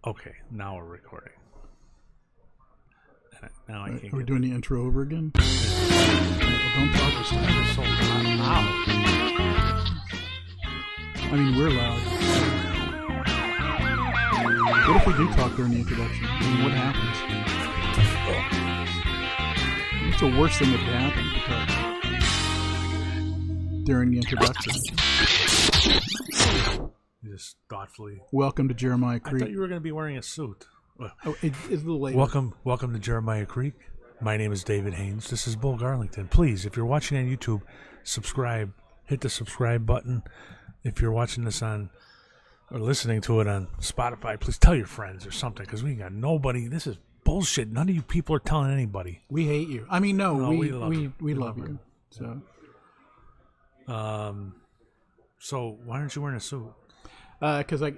Okay, now we're recording. Now I can't. Are we doing the intro over again? Don't talk this time. It's so loud. I mean, we're loud. What if we do talk during the introduction? I mean, what happens? What's the worst thing that could happen during the introduction? Just thoughtfully. Welcome to Jeremiah I Creek. thought you were going to be wearing a suit. Oh, it's a little later. Welcome to Jeremiah Creek. My name is David Haynes. This is Bull Garlington. Please, if you're watching on YouTube, subscribe. Hit the subscribe button. If you're watching this on or listening to it on Spotify, please tell your friends or something, because we got nobody. This is bullshit. None of you people are telling anybody. We hate you. I mean, no, we love you. So why aren't you wearing a suit? because I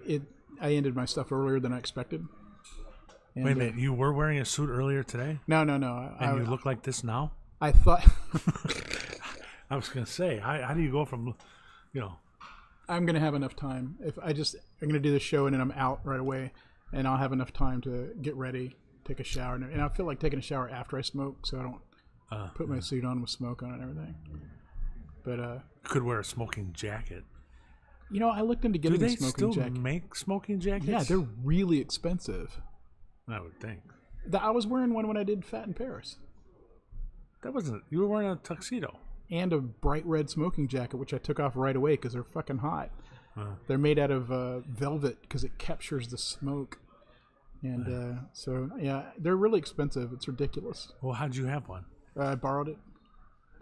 ended my stuff earlier than I expected. And, Wait a minute, you were wearing a suit earlier today? No. And you look like this now? I thought I was going to say, how do you go from, I'm going to have enough time. I'm going to do the show and then I'm out right away, and I'll have enough time to get ready, take a shower, and I feel like taking a shower after I smoke, so I don't put my suit on with smoke on it and everything. But you could wear a smoking jacket. I looked into getting a smoking jacket. Do they still make smoking jackets? Yeah, they're really expensive. I would think. I was wearing one when I did Fat in Paris. That wasn't. You were wearing a tuxedo. And a bright red smoking jacket, which I took off right away because they're fucking hot. They're made out of velvet because it captures the smoke. And so, yeah, they're really expensive. It's ridiculous. Well, how'd you have one? I borrowed it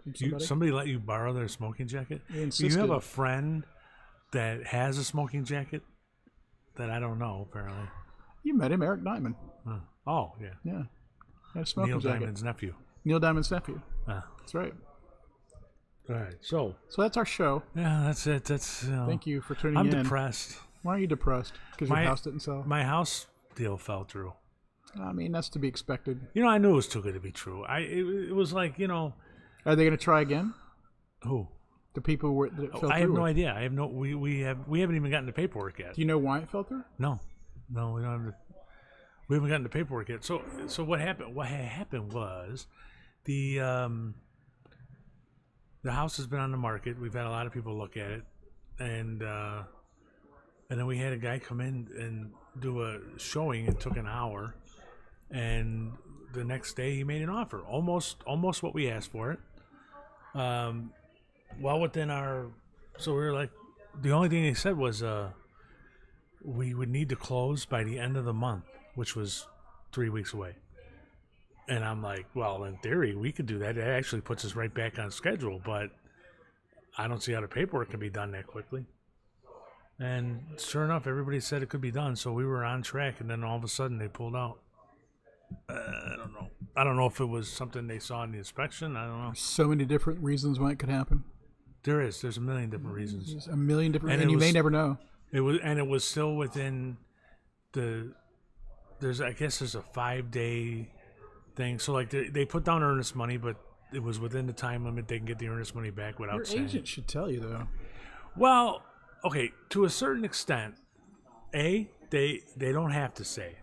from somebody. Somebody let you borrow their smoking jacket? They Do insisted. you have a friend that has a smoking jacket that I don't know, apparently? You met him, Eric Diamond. Oh, yeah. Yeah. Had a smoking Neil jacket. Diamond's nephew. Neil Diamond's nephew. Ah. That's right. All right, so that's our show. yeah, that's it. Thank you for tuning I'm in. depressed. Why are you depressed? Because your house didn't sell? My house deal fell through. I mean, that's to be expected. I knew it was too good to be true. It was like, Are they going to try again? Who? The people that it fell through I have no with? idea. I have no. We haven't even gotten the paperwork yet. Do you know why it fell through? No, we don't have we haven't gotten the paperwork yet. So what happened? What happened was the house has been on the market. We've had a lot of people look at it, and then we had a guy come in and do a showing. It took an hour, and the next day he made an offer, almost what we asked for it. Well within our, so we were like, the only thing he said was we would need to close by the end of the month, which was 3 weeks away. And I'm like, well, in theory, we could do that. It actually puts us right back on schedule, but I don't see how the paperwork can be done that quickly. And sure enough, everybody said it could be done, so we were on track, and then all of a sudden they pulled out. I don't know. I don't know if it was something they saw in the inspection. I don't know. So many different reasons why it could happen. There's a million different reasons. There's a million different, and you may never know. It was still within I guess there's a 5-day thing. So like they put down earnest money, but it was within the time limit. They can get the earnest money back without saying. Your agent should tell you though. Well, okay, to a certain extent, they don't have to say.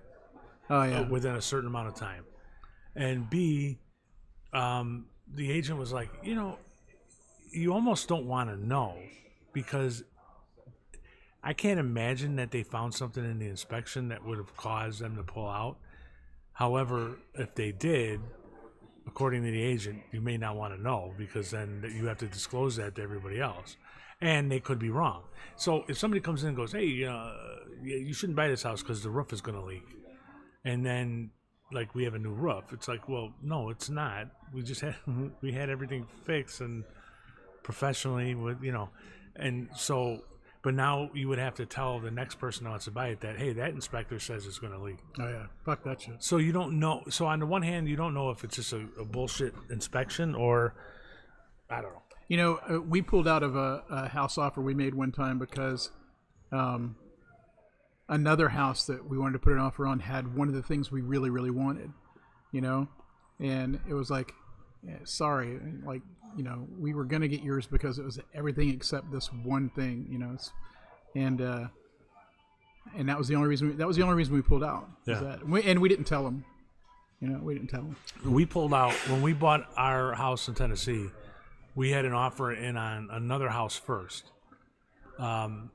Oh yeah. Within a certain amount of time, and B, the agent was like, you almost don't want to know, because I can't imagine that they found something in the inspection that would have caused them to pull out. However, if they did, according to the agent, you may not want to know, because then you have to disclose that to everybody else. And they could be wrong. So if somebody comes in and goes, hey, you shouldn't buy this house because the roof is going to leak. And then, like, we have a new roof. It's like, well, no, it's not. We just had everything fixed and professionally with, and so, but now you would have to tell the next person that wants to buy it that, hey, that inspector says it's going to leak. Oh yeah, fuck that shit. So you don't know. So on the one hand, you don't know if it's just a bullshit inspection or, I don't know. We pulled out of a house offer we made one time because another house that we wanted to put an offer on had one of the things we really, really wanted, and it was like, yeah, sorry, like, we were going to get yours because it was everything except this one thing, and and that was the only reason. That was the only reason we pulled out. Yeah. And we didn't tell them. We didn't tell them. We pulled out when we bought our house in Tennessee. We had an offer in on another house first, and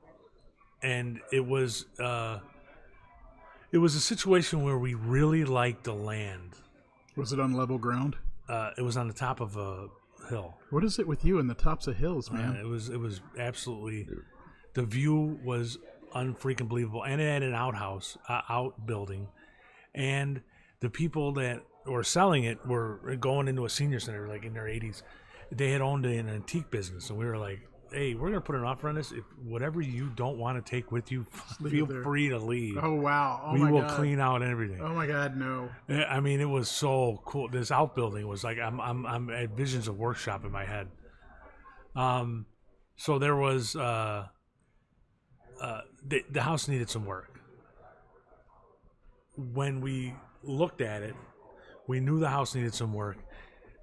it was a situation where we really liked the land. Was it on level ground? It was on the top of a hill. What is it with you and the tops of hills, man? It was absolutely. The view was unfreaking believable, and it had an outbuilding, and the people that were selling it were going into a senior center, like in their 80s. They had owned an antique business, and we were like, "Hey, we're gonna put an offer on this. If whatever you don't want to take with you, feel free to leave. Oh wow! Oh we my will God. clean out everything." Oh my God, no! I mean, it was so cool. This outbuilding was like I'm at visions of workshop in my head. So there was the house needed some work. When we looked at it, we knew the house needed some work.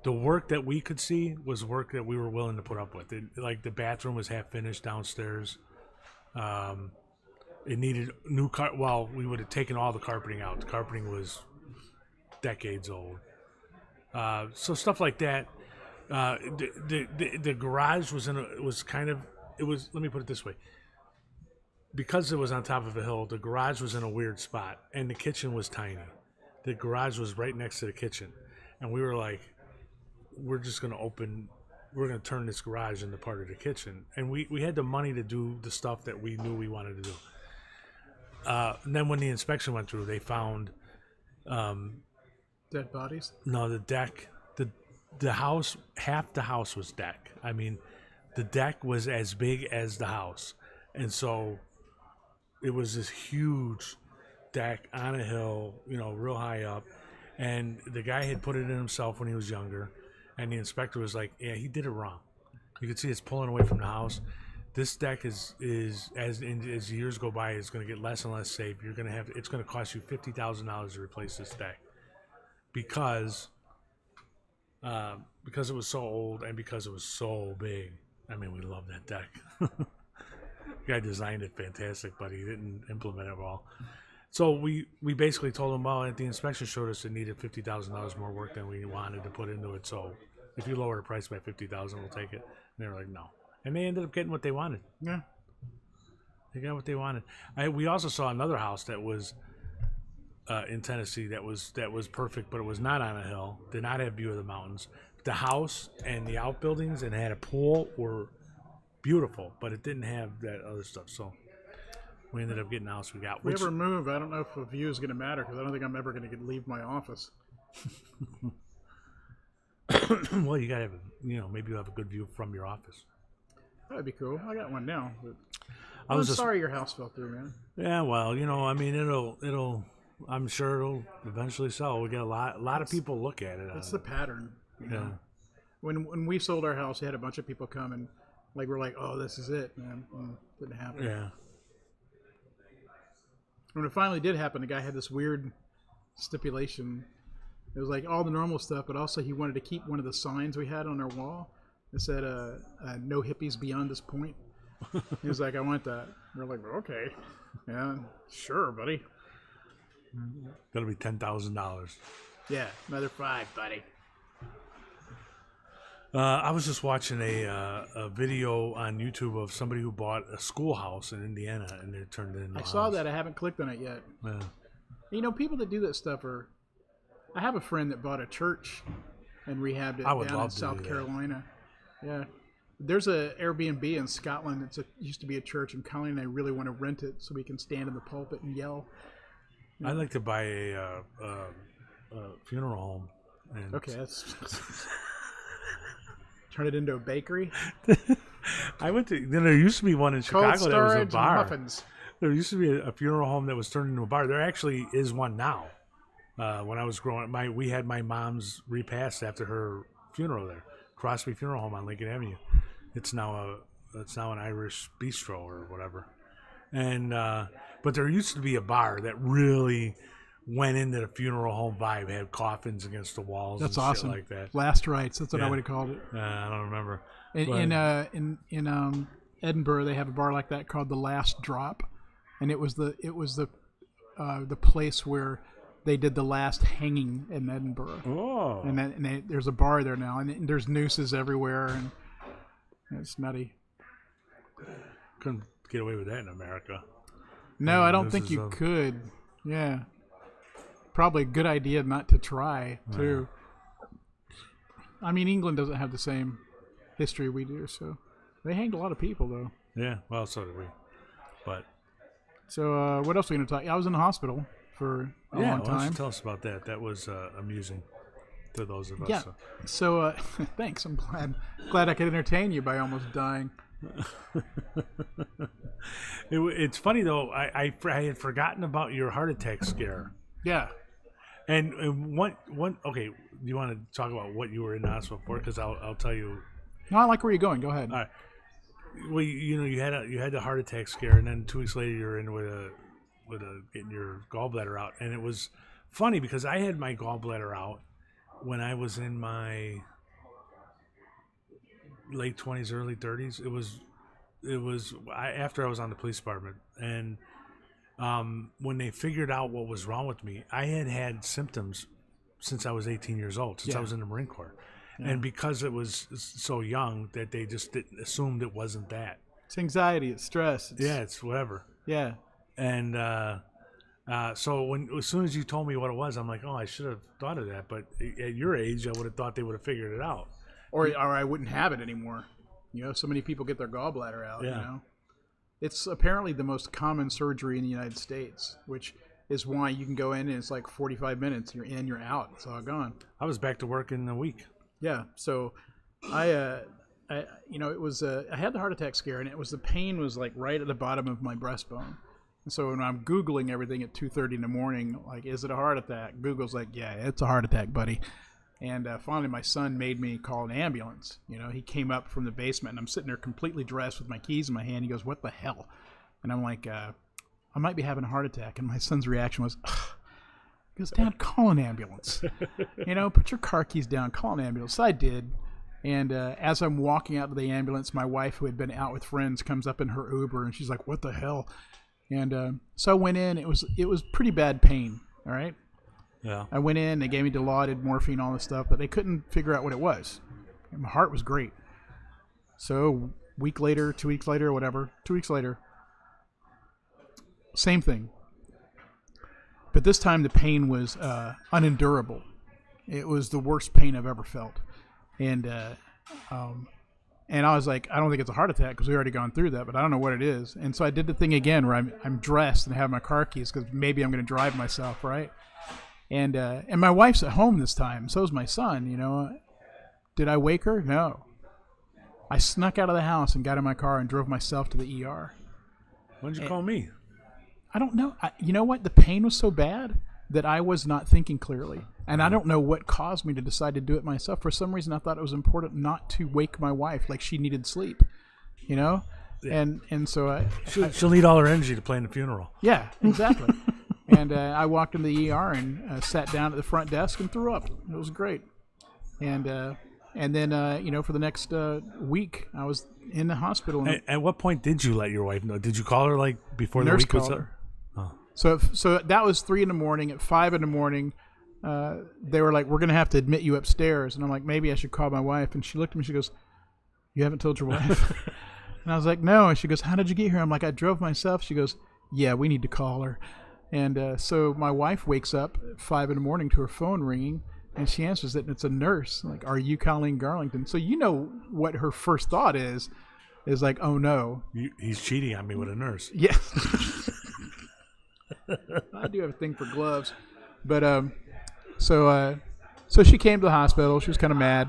The work that we could see was work that we were willing to put up with. Like the bathroom was half finished downstairs. It needed new well, we would have taken all the carpeting out. The carpeting was decades old. So stuff like that. The garage was let me put it this way. Because it was on top of a hill, the garage was in a weird spot, and the kitchen was tiny. The garage was right next to the kitchen, and we were like, we're going to turn this garage into part of the kitchen. And we had the money to do the stuff that we knew we wanted to do. And then when the inspection went through, they found Dead bodies? No, the deck, the house, half the house was deck. I mean, the deck was as big as the house. And so it was this huge deck on a hill, real high up. And the guy had put it in himself when he was younger. And the inspector was like, yeah, he did it wrong. You can see it's pulling away from the house. This deck is as years go by, it's going to get less and less safe. It's going to cost you $50,000 to replace this deck because it was so old and because it was so big. I mean, we love that deck. The guy designed it fantastic, but he didn't implement it well. So we basically told him, well, the inspection showed us it needed $50,000 more work than we wanted to put into it. So if you lower the price by $50,000, we'll take it. And they were like, no. And they ended up getting what they wanted. Yeah. They got what they wanted. We also saw another house that was in Tennessee that was perfect, but it was not on a hill. Did not have view of the mountains. The house and the outbuildings and had a pool were beautiful, but it didn't have that other stuff. So we ended up getting the house we got. If we ever move, I don't know if a view is going to matter because I don't think I'm ever going to leave my office. Well, you got to have, maybe you have a good view from your office. That'd be cool. I got one now. But I'm sorry your house fell through, man. Yeah, well, I mean, it'll. I'm sure it'll eventually sell. We got a lot of people look at it. It's the pattern. Yeah. When we sold our house, we had a bunch of people come and we're like, oh, this is it, man. And it didn't happen. Yeah. When it finally did happen, the guy had this weird stipulation. It was like all the normal stuff, but also he wanted to keep one of the signs we had on our wall. It said, no hippies beyond this point. He was like, I want that. We're like, okay. Yeah, sure, buddy. That'll be $10,000. Yeah, another $5, buddy. I was just watching a video on YouTube of somebody who bought a schoolhouse in Indiana and they turned it into a saw house. that. I haven't clicked on it yet. Yeah. People that do that stuff are... I have a friend that bought a church and rehabbed it down in South Carolina. Yeah. There's a Airbnb in Scotland. It used to be a church, and Colleen and I really want to rent it so we can stand in the pulpit and yell. I'd like to buy a funeral home. And okay, that's... Turn it into a bakery. I went to. There used to be one in Chicago that was a bar. Muffins. There used to be a funeral home that was turned into a bar. There actually is one now. When I was growing up, we had my mom's repast after her funeral there, Crosby Funeral Home on Lincoln Avenue. It's now an Irish bistro or whatever. And but there used to be a bar that really went into the funeral home vibe, had coffins against the walls. That's and awesome. Shit like that. Last rites. That's what I would have called it. I don't remember. In Edinburgh, they have a bar like that called the Last Drop, and it was the place where they did the last hanging in Edinburgh. Oh. And there's a bar there now, and there's nooses everywhere, and it's nutty. Couldn't get away with that in America. No, I don't think you could. Yeah. Probably a good idea not to try, too. I mean, England doesn't have the same history we do, so they hanged a lot of people, though. Yeah, well, so did we. But so, what else are we going to talk? I was in the hospital for a long time. Why don't you tell us about that? That was amusing to those of us. Yeah. So, thanks. I'm glad I could entertain you by almost dying. It's funny though. I had forgotten about your heart attack scare. Yeah. And one. Okay, do you want to talk about what you were in the hospital for? Because I'll tell you. No, I like where you're going. Go ahead. All right. Well, you had the heart attack scare, and then 2 weeks later you're in with getting your gallbladder out, and it was funny because I had my gallbladder out when I was in my late 20s, early 30s. It was after I was on the police department, and when they figured out what was wrong with me, I had symptoms since I was 18 years old, since I was in the Marine Corps. Yeah. And because it was so young that they just assumed it wasn't that. It's anxiety, it's stress. It's whatever. Yeah. And so as soon as you told me what it was, I'm like, oh, I should have thought of that. But at your age, I would have thought they would have figured it out. Or I wouldn't have it anymore. So many people get their gallbladder out, Yeah. It's apparently the most common surgery in the United States, which is why you can go in and it's like 45 minutes. You're in, you're out. It's all gone. I was back to work in a week. Yeah. So it was I had the heart attack scare, and the pain was like right at the bottom of my breastbone. And so when I'm Googling everything at 2:30 in the morning, like, is it a heart attack? Google's like, yeah, it's a heart attack, buddy. And finally, my son made me call an ambulance. He came up from the basement, and I'm sitting there completely dressed with my keys in my hand. He goes, "What the hell?" And I'm like, "I might be having a heart attack." And my son's reaction was, ugh. He goes, "Dad, call an ambulance. Put your car keys down, call an ambulance." So I did. And as I'm walking out to the ambulance, my wife, who had been out with friends, comes up in her Uber, and she's like, "What the hell?" And so I went in. It was pretty bad pain, all right? Yeah. I went in. They gave me Dilaudid, morphine, all this stuff, but they couldn't figure out what it was. And my heart was great. So a week later, 2 weeks later, whatever, 2 weeks later, same thing. But this time the pain was unendurable. It was the worst pain I've ever felt. And I was like, I don't think it's a heart attack because we already gone through that, but I don't know what it is. And so I did the thing again where I'm dressed and have my car keys because maybe I'm going to drive myself, right? And my wife's at home this time. So is my son, Did I wake her? No. I snuck out of the house and got in my car and drove myself to the ER. When did you call me? I don't know. You know what? The pain was so bad that I was not thinking clearly. And I don't know what caused me to decide to do it myself. For some reason, I thought it was important not to wake my wife like she needed sleep, Yeah. And so she'll need all her energy to plan the funeral. Yeah, exactly. And I walked in the ER and sat down at the front desk and threw up. It was great. And then for the next week, I was in the hospital. At what point did you let your wife know? Did you call her before the week was up? Oh. So that was 3 a.m. At 5 a.m, they were like, "We're going to have to admit you upstairs." And I'm like, maybe I should call my wife. And she looked at me. She goes, "You haven't told your wife?" And I was like, "No." And she goes, "How did you get here?" I'm like, "I drove myself." She goes, "Yeah, we need to call her." And so my wife wakes up at 5 a.m. to her phone ringing, and she answers it, and it's a nurse. Like, "Are you Colleen Garlington?" So what her first thought is like, "Oh no, he's cheating on me with a nurse." Yeah. I do have a thing for gloves, but so she came to the hospital. She was kind of mad,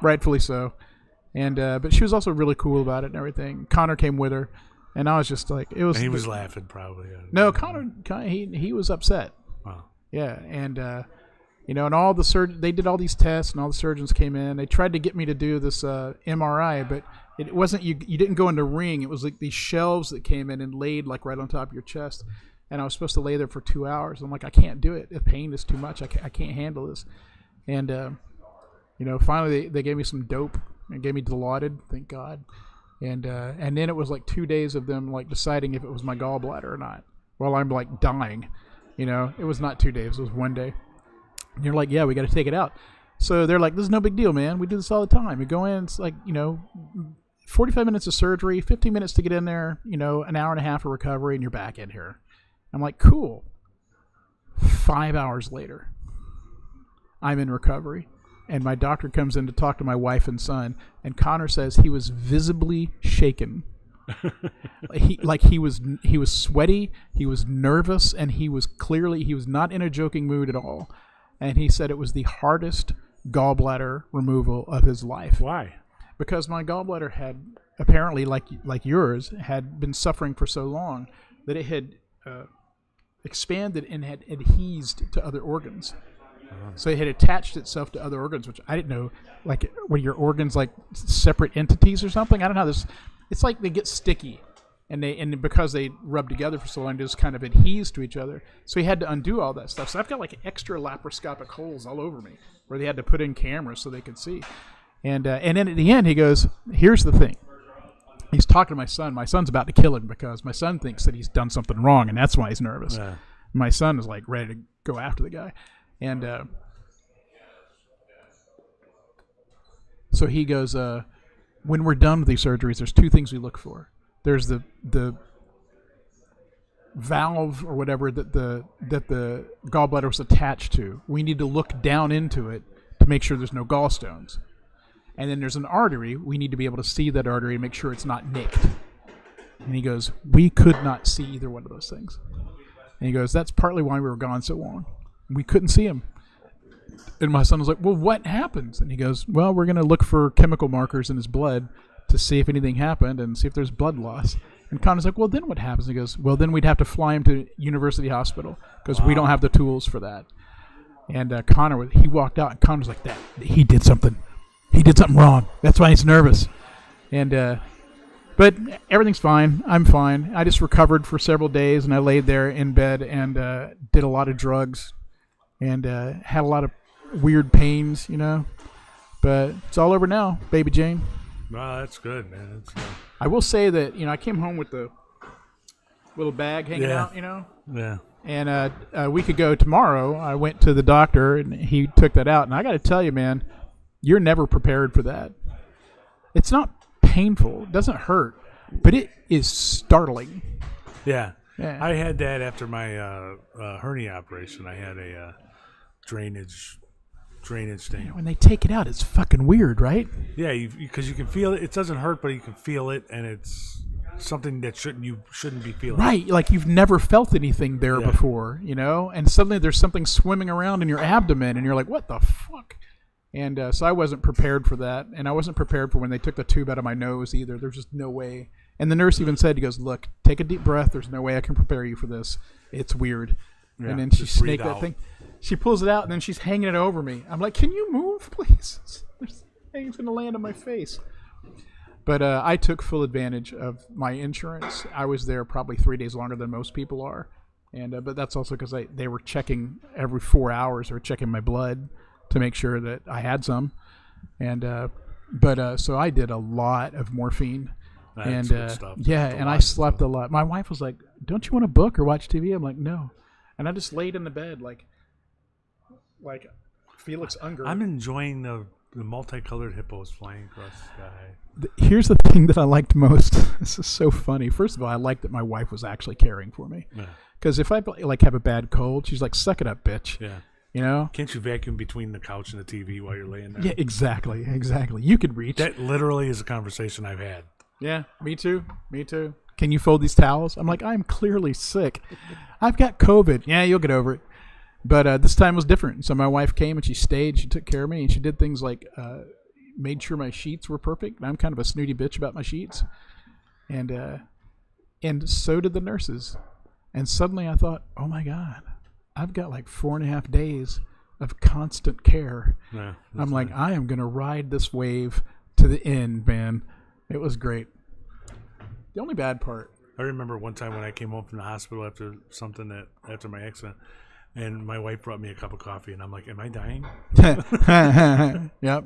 rightfully so, and but she was also really cool about it and everything. Connor came with her. And I was just like, it was. And he was laughing probably. No, Connor, he was upset. Wow. Yeah, and and all the they did all these tests, and all the surgeons came in. They tried to get me to do this MRI, but it wasn't. You didn't go in the ring. It was like these shelves that came in and laid like right on top of your chest. And I was supposed to lay there for 2 hours. I'm like, I can't do it. The pain is too much. I can't handle this. And finally they gave me some dope and gave me Dilaudid. Thank God. And then it was like 2 days of them like deciding if it was my gallbladder or not. While I'm like dying, it was not 2 days. It was 1 day. And you're like, yeah, we got to take it out. So they're like, this is no big deal, man. We do this all the time. We go in, it's like, 45 minutes of surgery, 15 minutes to get in there, an hour and a half of recovery, and you're back in here. I'm like, cool. 5 hours later, I'm in recovery. And my doctor comes in to talk to my wife and son, and Connor says he was visibly shaken. He was sweaty, he was nervous, and he was not in a joking mood at all. And he said it was the hardest gallbladder removal of his life. Why? Because my gallbladder had apparently, like yours, had been suffering for so long that it had expanded and had adhesed to other organs. So it had attached itself to other organs, which I didn't know. Like, were your organs like separate entities or something? I don't know. It's like they get sticky, and because they rub together for so long, they just kind of adhere to each other. So he had to undo all that stuff. So I've got like extra laparoscopic holes all over me where they had to put in cameras so they could see. And then at the end, he goes, "Here's the thing." He's talking to my son. My son's about to kill him because my son thinks that he's done something wrong, and that's why he's nervous. Yeah. My son is like ready to go after the guy. And so he goes, when we're done with these surgeries, there's two things we look for. There's the valve or whatever that the gallbladder was attached to. We need to look down into it to make sure there's no gallstones. And then there's an artery. We need to be able to see that artery and make sure it's not nicked. And he goes, we could not see either one of those things. And he goes, that's partly why we were gone so long. We couldn't see him. And my son was like, well, what happens? And he goes, well, we're going to look for chemical markers in his blood to see if anything happened and see if there's blood loss. And Connor's like, well, then what happens? And he goes, well, then we'd have to fly him to University Hospital because we don't have the tools for that. And Connor, he walked out, and Connor's like, that he did something. He did something wrong. That's why he's nervous. And but everything's fine. I'm fine. I just recovered for several days, and I laid there in bed and did a lot of drugs and had a lot of weird pains, But it's all over now, baby Jane. Wow, that's good, man. That's good. I will say that, I came home with the little bag hanging out, Yeah. And a week ago tomorrow, I went to the doctor, and he took that out. And I got to tell you, man, you're never prepared for that. It's not painful. It doesn't hurt. But it is startling. Yeah. Yeah. I had that after my hernia operation. I had a drainage thing. When they take it out, it's fucking weird, right? Yeah, because you can feel it. It doesn't hurt, but you can feel it, and it's something that you shouldn't be feeling. Right, like you've never felt anything there before, and suddenly there's something swimming around in your abdomen, and you're like, what the fuck? And so I wasn't prepared for that, and I wasn't prepared for when they took the tube out of my nose either. There's just no way. And the nurse even said, he goes, look, take a deep breath. There's no way I can prepare you for this. It's weird. Yeah, and then she snaked that thing. She pulls it out, and then she's hanging it over me. I'm like, can you move, please? This thing's going to land on my face. But I took full advantage of my insurance. I was there probably 3 days longer than most people are. And but that's also because they were checking every 4 hours. They were checking my blood to make sure that I had some. And so I did a lot of morphine. That's and stuff. Yeah, and I slept a lot. My wife was like, don't you want to book or watch TV? I'm like, no. And I just laid in the bed like Felix Unger. I'm enjoying the multicolored hippos flying across the sky. Here's the thing that I liked most. This is so funny. First of all, I liked that my wife was actually caring for me. Because if I have a bad cold, she's like, suck it up, bitch. Yeah. Can't you vacuum between the couch and the TV while you're laying there? Yeah, exactly. You could reach. That literally is a conversation I've had. Yeah, me too. Can you fold these towels? I'm like, I'm clearly sick. I've got COVID. Yeah, you'll get over it. But this time was different. So my wife came and she stayed. She took care of me. And she did things like made sure my sheets were perfect. And I'm kind of a snooty bitch about my sheets. And so did the nurses. And suddenly I thought, oh, my God, I've got like 4.5 days of constant care. Yeah, I'm like, I am going to ride this wave to the end, man. It was great. The only bad part. I remember one time when I came home from the hospital after my accident, And my wife brought me a cup of coffee, and I'm like, "Am I dying?" Yep.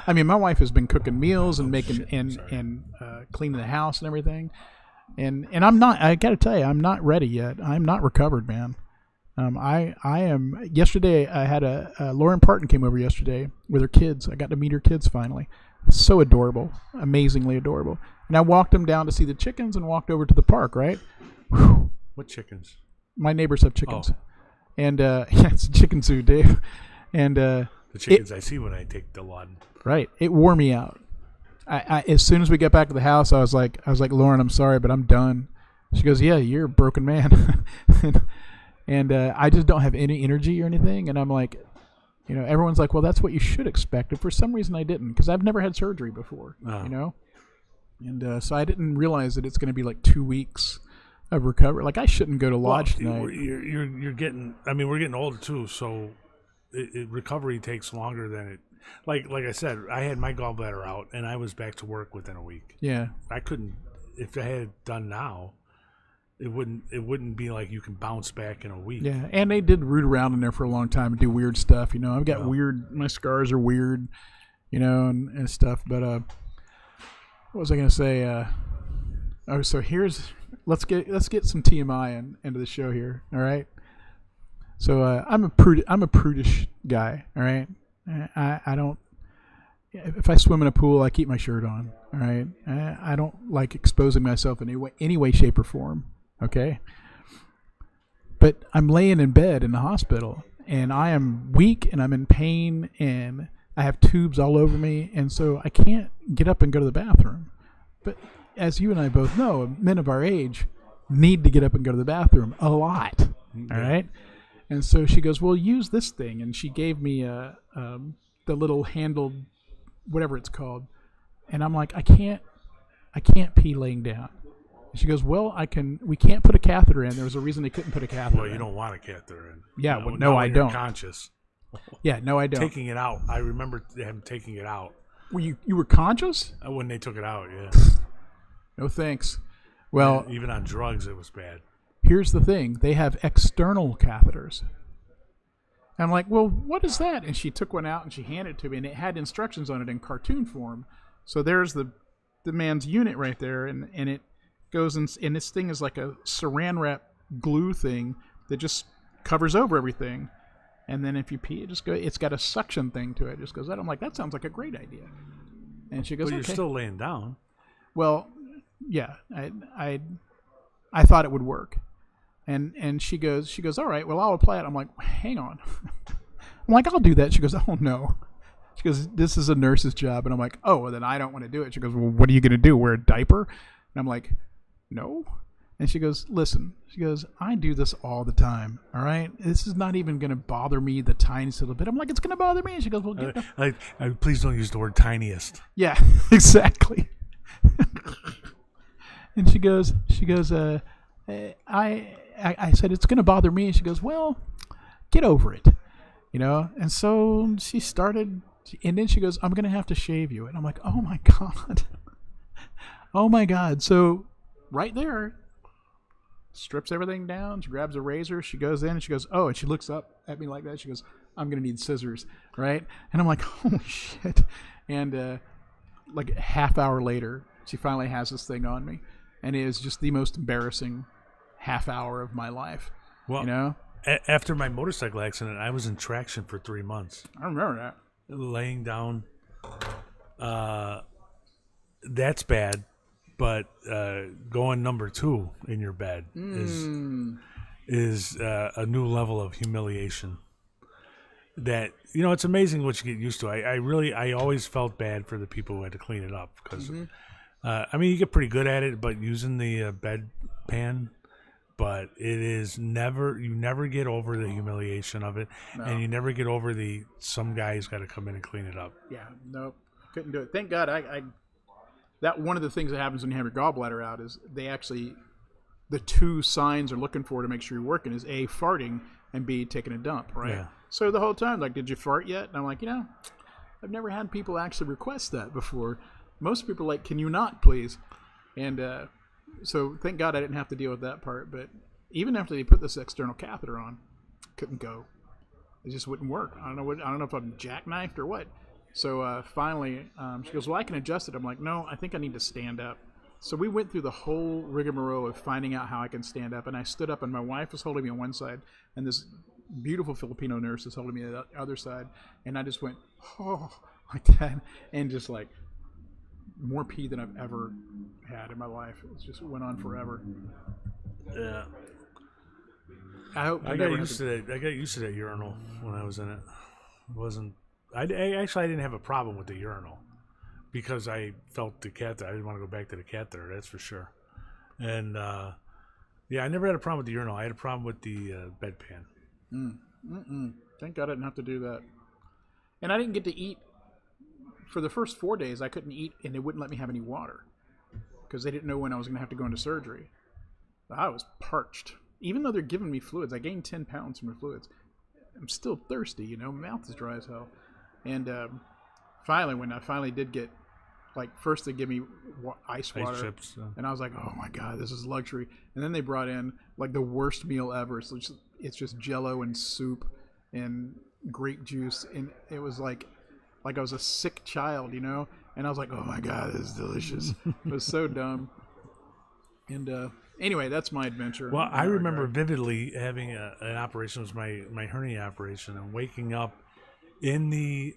I mean, my wife has been cooking meals and making shit. and cleaning the house and everything. And I'm not. I got to tell you, I'm not ready yet. I'm not recovered, man. I am. Yesterday, I had Lauren Parton came over yesterday with her kids. I got to meet her kids finally. So adorable, amazingly adorable. And I walked them down to see the chickens and walked over to the park. Right. Whew. What chickens? My neighbors have chickens. Oh. And it's a chicken zoo, Dave. And The chickens I see when I take the lawn. right, it wore me out. I as soon as we got back to the house, I was like, Lauren, I'm sorry, but I'm done. She goes, yeah, you're a broken man. and I just don't have any energy or anything. And I'm like, everyone's like, well, that's what you should expect. And for some reason, I didn't, because I've never had surgery before. Oh. And so I didn't realize that it's going to be like 2 weeks of recovery. Like I shouldn't go to lodge tonight. You're getting. I mean, we're getting older too, so recovery takes longer than it. Like I said, I had my gallbladder out, and I was back to work within a week. Yeah. I couldn't. If I had it done now, it wouldn't be like you can bounce back in a week. Yeah, and they did root around in there for a long time and do weird stuff. I've got weird. My scars are weird, and stuff. But what was I going to say? So let's get some TMI into the show here. All right. So I'm a prudish guy. All right. I don't. If I swim in a pool, I keep my shirt on. All right. I don't like exposing myself in any way, shape, or form. Okay. But I'm laying in bed in the hospital, and I am weak, and I'm in pain, and I have tubes all over me, and so I can't get up and go to the bathroom. But as you and I both know, men of our age need to get up and go to the bathroom a lot. Yeah. All right. And so she goes, well, use this thing. And she gave me the little handled, whatever it's called. And I'm like, I can't pee laying down. And she goes, well, we can't put a catheter in. There was a reason they couldn't put a catheter in. Well, you don't want a catheter in. Yeah. Well, no, I don't. Conscious. Yeah. No, I don't. Taking it out. I remember him taking it out. Were you were conscious? When they took it out, yeah. No thanks. Well, even on drugs, it was bad. Here's the thing. They have external catheters. And I'm like, well, what is that? And she took one out and she handed it to me, and it had instructions on it in cartoon form. So there's the man's unit right there, and it goes in, and this thing is like a saran wrap glue thing that just covers over everything. And then if you pee, it's got a suction thing to it. It just goes out. I'm like, that sounds like a great idea. And she goes, but you're okay. still laying down. Well, yeah, I thought it would work. And she goes, all right, well, I'll apply it. I'm like, hang on. I'm like, I'll do that. She goes, oh, no. She goes, this is a nurse's job. And I'm like, oh, well, then I don't want to do it. She goes, well, what are you going to do, wear a diaper? And I'm like, no. And she goes, listen. She goes, I do this all the time, all right? This is not even going to bother me the tiniest little bit. I'm like, it's going to bother me. And she goes, well, please don't use the word tiniest. Yeah, exactly. And she goes, I said, it's going to bother me. And she goes, well, get over it, And so she started, and then she goes, I'm going to have to shave you. And I'm like, oh, my God. Oh, my God. So right there, strips everything down. She grabs a razor. She goes in, and she goes, oh, and she looks up at me like that. She goes, I'm going to need scissors, right? And I'm like, holy shit. And like a half hour later, she finally has this thing on me. And it is just the most embarrassing half hour of my life. Well, after my motorcycle accident, I was in traction for 3 months. I remember that. Laying down. That's bad. But going number 2 in your bed is a new level of humiliation. That, it's amazing what you get used to. I always felt bad for the people who had to clean it up because, you get pretty good at it, but using the bedpan, but you never get over the humiliation of it, and you never get over some guy's got to come in and clean it up. Yeah, nope, couldn't do it. Thank God that one of the things that happens when you have your gallbladder out is the 2 signs they're looking for to make sure you're working is A, farting, and B, taking a dump, right? Yeah. So the whole time, like, did you fart yet? And I'm like, I've never had people actually request that before. Most people are like, can you not, please? And so thank God I didn't have to deal with that part. But even after they put this external catheter on, couldn't go. It just wouldn't work. I don't know if I'm jackknifed or what. So finally, she goes, well, I can adjust it. I'm like, no, I think I need to stand up. So we went through the whole rigmarole of finding out how I can stand up. And I stood up, and my wife was holding me on one side, and this beautiful Filipino nurse was holding me on the other side. And I just went, oh, like that. And just like more pee than I've ever had in my life. It just went on forever. Yeah. I hope I got used to that. I got used to that urinal when I was in it. It wasn't. I didn't have a problem with the urinal because I felt the catheter. I didn't want to go back to the catheter. That's for sure. And yeah, I never had a problem with the urinal. I had a problem with the bedpan. Thank God I didn't have to do that. And I didn't get to eat for the first 4 days. I couldn't eat, and they wouldn't let me have any water because they didn't know when I was going to have to go into surgery. I was parched. Even though they're giving me fluids, I gained 10 pounds from the fluids. I'm still thirsty, you know. My mouth is dry as hell. And finally, when I finally did get, like, first they give me ice water. Chips, and I was like, oh my God, this is luxury. And then they brought in, like, the worst meal ever. It's just Jell-O and soup and grape juice. And it was like I was a sick child, you know. And I was like, oh my God, this is delicious. It was so dumb. And anyway, that's my adventure. Well, I remember vividly having an operation. It was my hernia operation, and waking up in the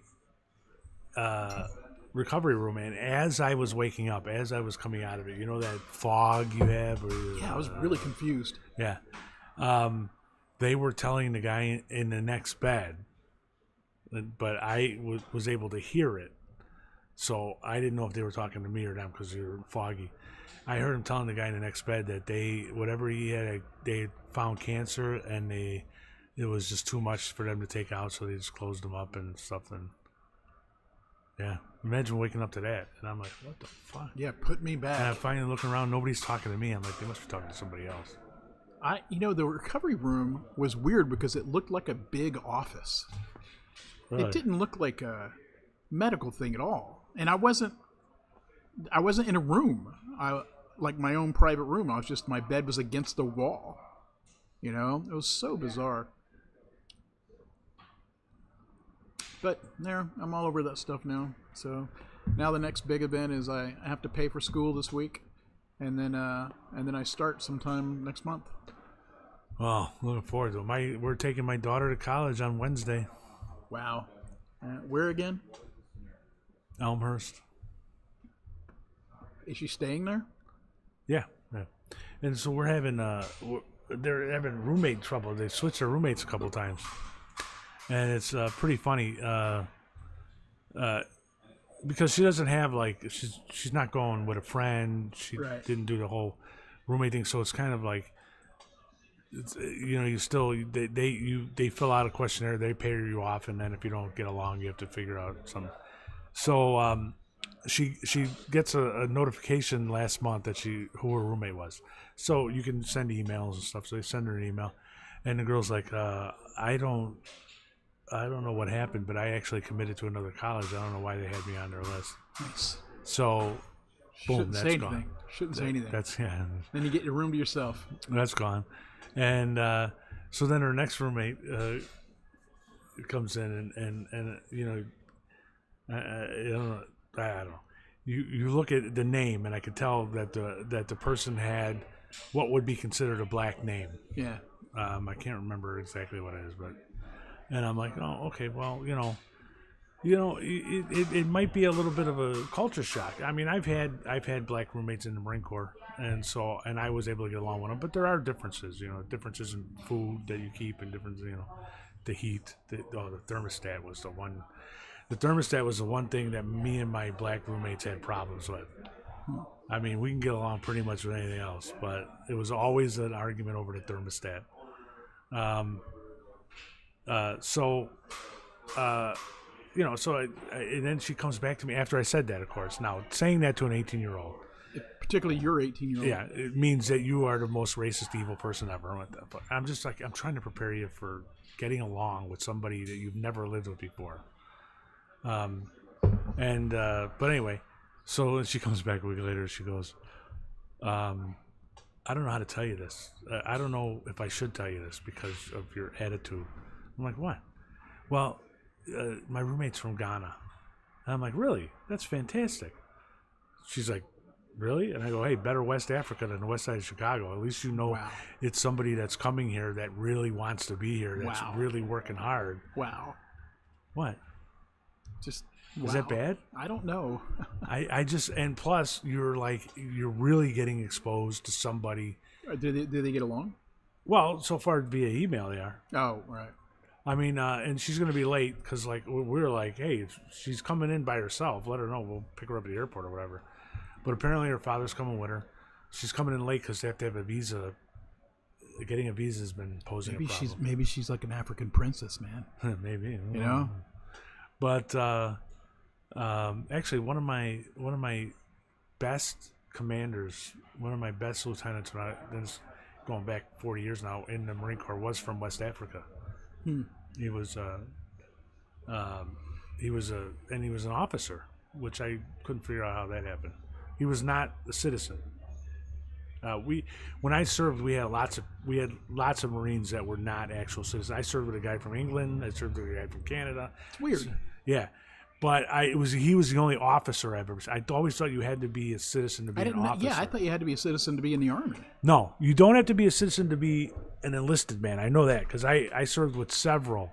recovery room. And as I was waking up, as I was coming out of it, you know that fog you have? Yeah, I was really confused. Yeah. They were telling the guy in the next bed, but I was able to hear it. So I didn't know if they were talking to me or not because they were foggy. I heard him telling the guy in the next bed that whatever he had, they found cancer, and it was just too much for them to take out, so they just closed him up and stuff. And yeah, imagine waking up to that. And I'm like, what the fuck? Yeah, put me back. And I'm finally looking around, nobody's talking to me. I'm like, they must be talking to somebody else. The recovery room was weird because it looked like a big office. Really? It didn't look like a medical thing at all. And I wasn't in a room. Like my own private room. My bed was against the wall. You know, it was so bizarre. But there, I'm all over that stuff now. So now the next big event is I have to pay for school this week, and then I start sometime next month. Well, looking forward to it. We're taking my daughter to college on Wednesday. Wow. Where again? Elmhurst. Is she staying there? Yeah. And so we're having they're having roommate trouble. They switched their roommates a couple times, and it's pretty funny because she doesn't have she's not going with a friend. She didn't do the whole roommate thing, so it's kind of like you still they fill out a questionnaire, they pay you off, and then if you don't get along, you have to figure out something. So she gets a notification last month that who her roommate was. So you can send emails and stuff. So they send her an email, and the girl's like, I don't know what happened, but I actually committed to another college. I don't know why they had me on their list. Nice. So, boom, that's gone. Shouldn't say anything. That's Then you get your room to yourself. That's gone. And so then her next roommate comes in, and I don't know. You look at the name, and I could tell that the person had what would be considered a black name. Yeah. I can't remember exactly what it is, and I'm like, oh, okay, well, it might be a little bit of a culture shock. I mean, I've had black roommates in the Marine Corps, and I was able to get along with them, but there are differences, differences in food that you keep, and differences, the heat. The thermostat was the one. The thermostat was the one thing that me and my black roommates had problems with. I mean, we can get along pretty much with anything else, but it was always an argument over the thermostat. And then she comes back to me after I said that, of course. Now, saying that to an 18-year-old. Particularly your 18-year-old. Yeah, it means that you are the most racist, evil person ever. But I'm just like, I'm trying to prepare you for getting along with somebody that you've never lived with before. But anyway, so she comes back a week later. She goes, I don't know how to tell you this. I don't know if I should tell you this because of your attitude. I'm like, what? Well, my roommate's from Ghana. And I'm like, really? That's fantastic. She's like, really? And I go, hey, better West Africa than the west side of Chicago. At least you know Wow. it's somebody that's coming here that really wants to be here, that's Wow. really working hard. Wow. What? Just Is that bad? I don't know. I just, and plus, you're really getting exposed to somebody. Do they get along? Well, so far via email they are. Oh, right. I mean, and she's going to be late because, like, we were like, hey, if she's coming in by herself. Let her know. We'll pick her up at the airport or whatever. But apparently her father's coming with her. She's coming in late because they have to have a visa. Getting a visa has been posing a problem. Maybe she's like an African princess, man. Maybe. You know? But actually, one of my best commanders, one of my best lieutenants, when this going back 40 years now in the Marine Corps, was from West Africa. He was an officer, which I couldn't figure out how that happened. He was not a citizen. When I served, we had lots of Marines that were not actual citizens. I served with a guy from England. I served with a guy from Canada. It's weird. Yeah, but he was the only officer I've ever seen. I always thought you had to be a citizen to be an officer. Yeah, I thought you had to be a citizen to be in the Army. No, you don't have to be a citizen to be an enlisted man. I know that because I served with several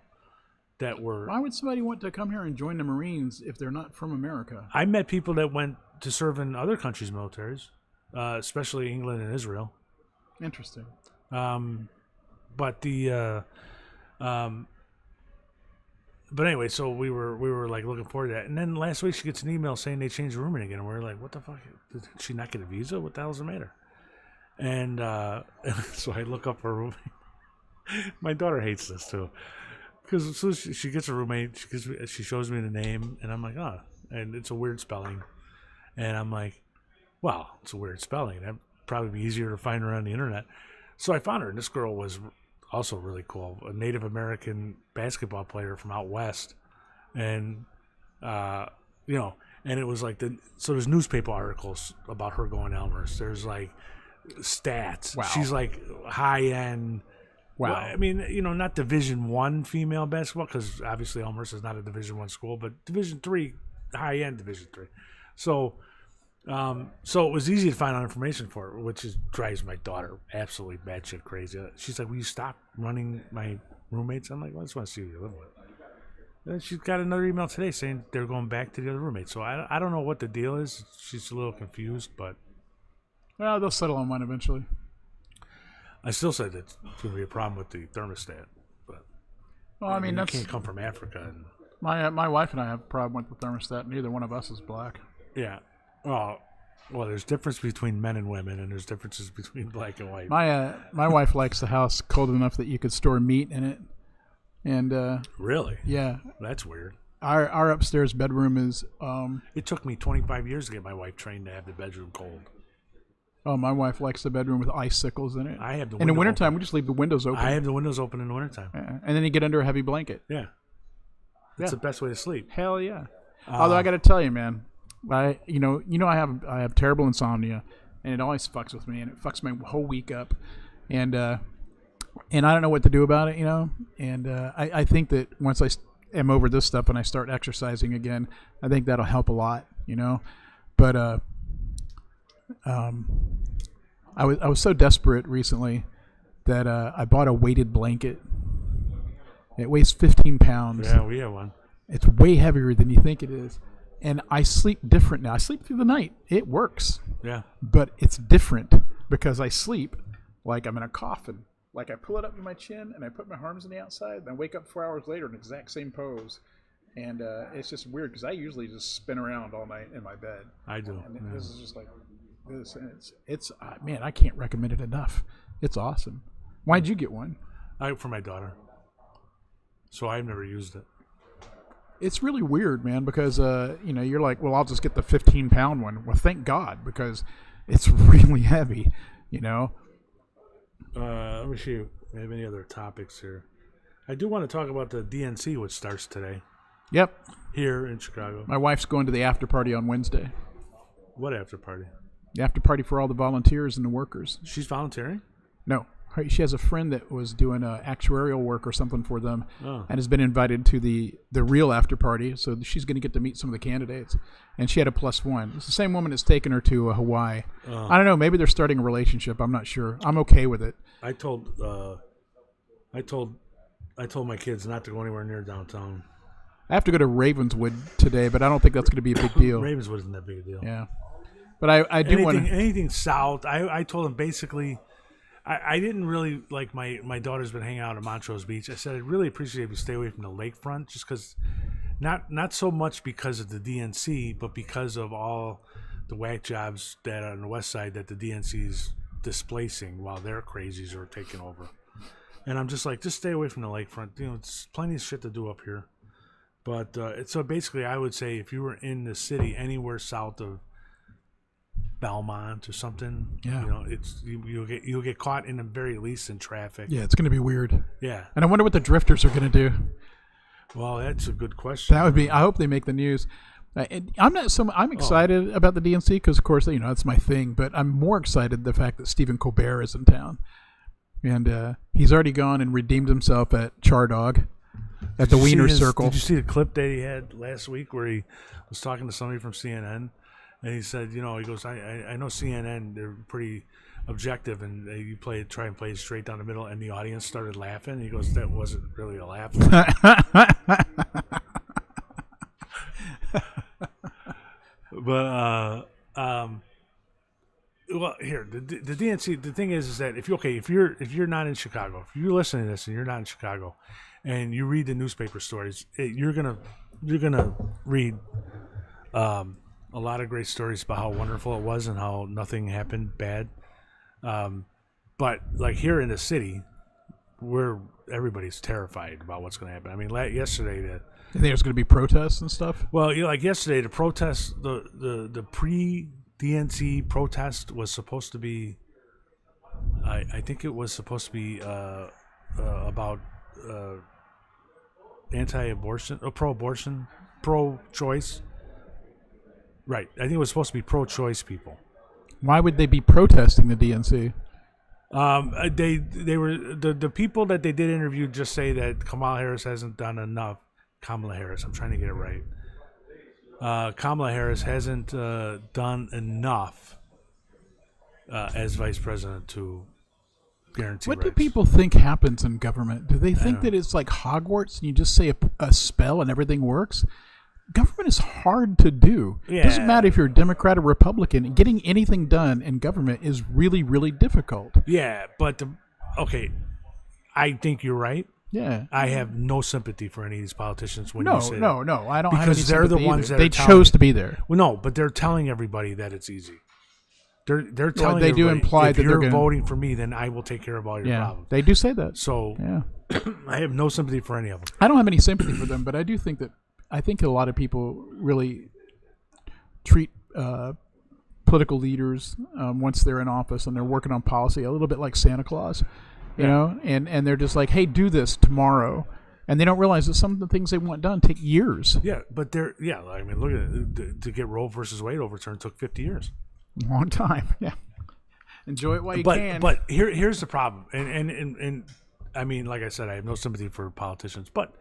that were. Why would somebody want to come here and join the Marines if they're not from America? I met people that went to serve in other countries' militaries, especially England and Israel. Interesting. But anyway, so we were like looking forward to that, and then last week she gets an email saying they changed the roommate again, and we're like, what the fuck? Did she not get a visa? What the hell's the matter? And so I look up her roommate. My daughter hates this too, because so she gets a roommate. She shows me the name, and I'm like, oh, and it's a weird spelling, and I'm like, well, it's a weird spelling. That'd probably be easier to find her on the internet. So I found her, and this girl was also really cool, a Native American basketball player from out west, and and it was like so there's newspaper articles about her going to Elmhurst. There's like stats. Wow. She's like high end. Wow. Well, I mean, not Division I female basketball, because obviously Elmhurst is not a Division I school, but Division III, high end Division III. So it was easy to find out information for her, which drives my daughter absolutely batshit crazy. She's like, will you stop running my roommates? I'm like, well, I just want to see who you live with. And she's got another email today saying they're going back to the other roommate. So I don't know what the deal is. She's a little confused, but... Well, they'll settle on one eventually. I still said that it's going to be a problem with the thermostat. But Well, I mean, you that's... can't come from Africa. And, My wife and I have a problem with the thermostat. Neither one of us is black. yeah. Well, there's difference between men and women, and there's differences between black and white. My wife likes the house cold enough that you could store meat in it. And Really? yeah, That's weird. our upstairs bedroom is It took me 25 years to get my wife trained to have the bedroom cold. my wife likes the bedroom with icicles in it. I have the in the window wintertime, open. we just leave the windows open. I have the windows open in the wintertime. And then you get under a heavy blanket. Yeah. That's Yeah. the best way to sleep. Hell yeah. Although I got to tell you, man, I have terrible insomnia, and it always fucks with me, and it fucks my whole week up, and I don't know what to do about it, and I think that once I am over this stuff and I start exercising again, I think that'll help a lot, but I was so desperate recently that I bought a weighted blanket. It weighs 15 pounds. Yeah, we have one. It's way heavier than you think it is. And I sleep different now. I sleep through the night. It works. Yeah. But it's different because I sleep like I'm in a coffin. Like I pull it up to my chin and I put my arms on the outside and I wake up 4 hours later in the exact same pose. And it's just weird because I usually just spin around all night in my bed. I do. And Yeah. this is just like this. And it's man, I can't recommend it enough. It's awesome. Why'd you get one? For my daughter. So I've never used it. It's really weird, man, because you're like, well, I'll just get the 15-pound one. Well, thank God, because it's really heavy, Let me see if we have any other topics here. I do want to talk about the DNC, which starts today Yep. here in Chicago. My wife's going to the after party on Wednesday. What after party? The after party for all the volunteers and the workers. She's volunteering? No. She has a friend that was doing actuarial work or something for them Oh. and has been invited to the real after party. So she's going to get to meet some of the candidates. And she had a +1. It's the same woman that's taken her to Hawaii. Oh. I don't know. Maybe they're starting a relationship. I'm not sure. I'm okay with it. I told my kids not to go anywhere near downtown. I have to go to Ravenswood today, but I don't think that's going to be a big deal. Ravenswood isn't that big a deal. Yeah. But I do want to... Anything south, I told them basically... I didn't really like my daughter's been hanging out at Montrose Beach. I said I'd really appreciate if you stay away from the lakefront, just because, not so much because of the DNC, but because of all the whack jobs that are on the west side that the DNC is displacing while their crazies are taking over. And I'm just like, just stay away from the lakefront. It's plenty of shit to do up here. But so basically, I would say if you were in the city anywhere south of Belmont or something, yeah, you'll get caught in the very least in traffic. Yeah, it's going to be weird. Yeah, and I wonder what the drifters are going to do. Well, that's a good question. That would be. I hope they make the news. I'm excited about the DNC because, of course, that's my thing. But I'm more excited the fact that Stephen Colbert is in town, and he's already gone and redeemed himself at Chardog, at the Wiener Circle. Did you see the clip that he had last week where he was talking to somebody from CNN? And he said, he goes, I know CNN, they're pretty objective, and you try and play it straight down the middle, and the audience started laughing. He goes, that wasn't really a laugh. But well, here the DNC. The thing is that if you're not in Chicago, if you're listening to this and you're not in Chicago, and you read the newspaper stories, you're gonna read. A lot of great stories about how wonderful it was and how nothing happened bad. But like here in the city, everybody's terrified about what's going to happen. I mean, yesterday, you think there's going to be protests and stuff? Well, like yesterday, the protest, the pre-DNC protest was supposed to be. I think it was supposed to be about anti-abortion, pro-abortion, pro-choice. Right. I think it was supposed to be pro-choice people. Why would they be protesting the DNC? They were the people that they did interview just say that Kamala Harris hasn't done enough. Kamala Harris, I'm trying to get it right. Kamala Harris hasn't done enough as vice president to guarantee What rights. do people think happens in government? Do they think that it's like Hogwarts and you just say a spell and everything works? Government is hard to do. Yeah. It doesn't matter if you're a Democrat or Republican. Getting anything done in government is really, really difficult. Yeah, but I think you're right. Yeah. I have no sympathy for any of these politicians when you say No. I don't have any because they're the sympathy ones either. that they chose to be there. Well, no, but they're telling everybody that it's easy. They're telling they do everybody, imply if that they're you're gonna, voting for me, then I will take care of all your problems. They do say that. So yeah. I have no sympathy for any of them. I don't have any sympathy for them, but I do think that I think a lot of people really treat political leaders once they're in office and they're working on policy a little bit like Santa Claus, you know, and they're just like, hey, do this tomorrow. And they don't realize that some of the things they want done take years. Yeah, but I mean, look at it. To get Roe versus Wade overturned took 50 years. Long time, yeah. Enjoy it while you can. But here's the problem. And I mean, like I said, I have no sympathy for politicians. But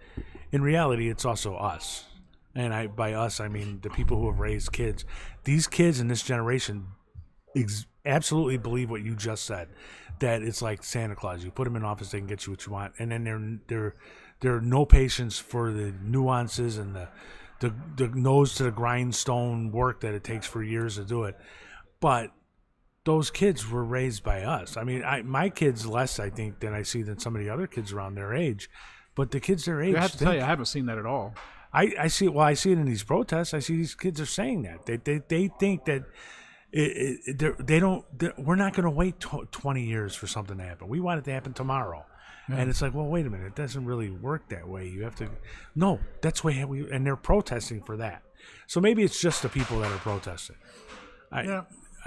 in reality, it's also us. And by us, I mean the people who have raised kids. These kids in this generation absolutely believe what you just said, that it's like Santa Claus. You put them in office, they can get you what you want. And then there are no patience for the nuances and the nose to the grindstone work that it takes for years to do it. But those kids were raised by us. I mean, my kids less, I think, than I see than some of the other kids around their age. But the kids their age, I have to tell you, I haven't seen that at all. I see it. Well, I see it in these protests. I see these kids are saying that they think that we're not going to wait 20 years for something to happen. We want it to happen tomorrow. Yeah. And it's like, well, wait a minute. It doesn't really work that way. You have to. No, that's the way and they're protesting for that. So maybe it's just the people that are protesting. I